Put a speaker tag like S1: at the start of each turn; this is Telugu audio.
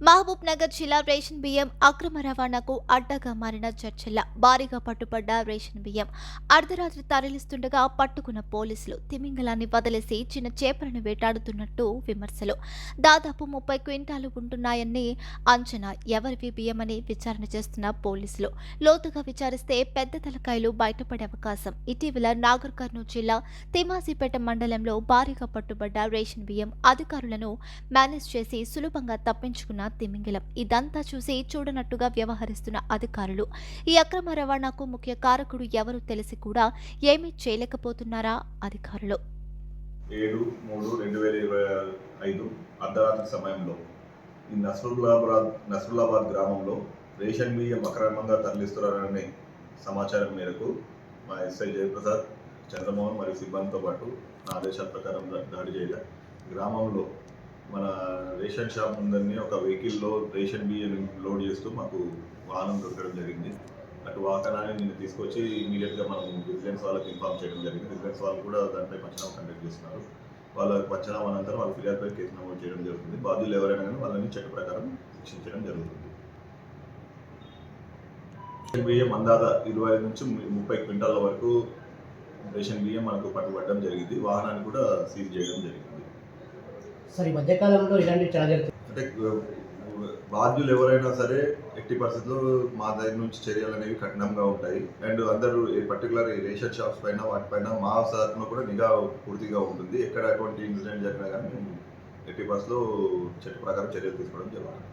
S1: మహబూబ్ నగర్ జిల్లా రేషన్ బియ్యం అక్రమ రవాణాకు అడ్డగా మారిన చర్చల భారీగా పట్టుబడ్డ రేషన్ బియ్యం అర్ధరాత్రి తరలిస్తుండగా పట్టుకున్న పోలీసులు తిమింగలాన్ని వదిలేసి చిన్న చేపలను వేటాడుతున్నట్టు విమర్శలు. దాదాపు 30 క్వింటాలు ఉంటున్నాయని అంచనా. ఎవరివి బియ్యమని విచారణ చేస్తున్న పోలీసులు లోతుగా విచారిస్తే పెద్ద తలకాయలు బయటపడే అవకాశం. ఇటీవల నాగర్ కర్నూలు జిల్లా తిమాసిపేట మండలంలో భారీగా పట్టుబడ్డ రేషన్ బియ్యం అధికారులను మేనేజ్ చేసి సులభంగా తప్పించుకున్న తిమింగలం. ఇదంతా చూసి చూడనట్టుగా వ్యవహరిస్తున్న అధికారులు ఈ అక్రమ రవాణాకు ముఖ్య కారకుడు ఎవరు తెలిసి కూడా ఏమీ చేయలేకపోతున్నారా అధికారులు?
S2: 7/3/2025 అర్ధరాత్రి సమయంలో ఈ నస్రుల్లాబాద్ గ్రామంలో రేషన్ బియ్యం అక్రమంగా తరలిస్తున్నారనే సమాచారం మేరకు మా ఎస్ఐ జయప్రసాద్, చంద్రమోహన్ మరియు సిబ్బందితో పాటు నా ఆదేశాల ప్రకారం దాడి చేయగా గ్రామంలో మన రేషన్ షాప్ ముందరిని ఒక వెహికల్లో రేషన్ బియ్యం లోడ్ చేస్తూ మాకు వాహనం దొరకడం జరిగింది. అటు వాహనాన్ని నేను తీసుకొచ్చి ఇమీడియట్గా మనం విజిలెన్స్ వాళ్ళకి ఇన్ఫార్మ్ చేయడం జరిగింది. విజిలెన్స్ వాళ్ళు కూడా దానిపై పంచనామా కండక్ట్ చేస్తున్నారు. వాళ్ళ పంచనామా అనంతరం వాళ్ళ ఫిర్యాదుపై కేసు నమోదు చేయడం జరుగుతుంది. బాధ్యులు ఎవరైనా కానీ వాళ్ళని చట్ట ప్రకారం శిక్షించడం జరుగుతుంది. రేషన్ బియ్యం అందాద 25 నుంచి 30 క్వింటాల వరకు రేషన్ బియ్యం మనకు పట్టుబడడం జరిగింది. వాహనాన్ని కూడా సీజ్ చేయడం జరిగింది.
S3: సార్, ఈ మధ్యకాలంలో ఇలాంటివి చాలా జరుగుతాయి.
S2: అంటే బాధ్యులు ఎవరైనా సరే ఎట్టి పరిస్థితుల్లో మా దగ్గర నుంచి చర్యలు అనేవి కఠినంగా ఉంటాయి. అండ్ అందరూ పర్టికులర్ ఈ రేషన్ షాప్స్ పైన వాటిపైన మా తరఫున కూడా నిఘా పూర్తిగా ఉంటుంది. ఎక్కడ ఎటువంటి ఇన్సిడెంట్ జరిగినా కానీ ఎట్టి పరిస్థితుల్లో చట్ట ప్రకారం చర్యలు తీసుకోవడం జరుగుతుంది.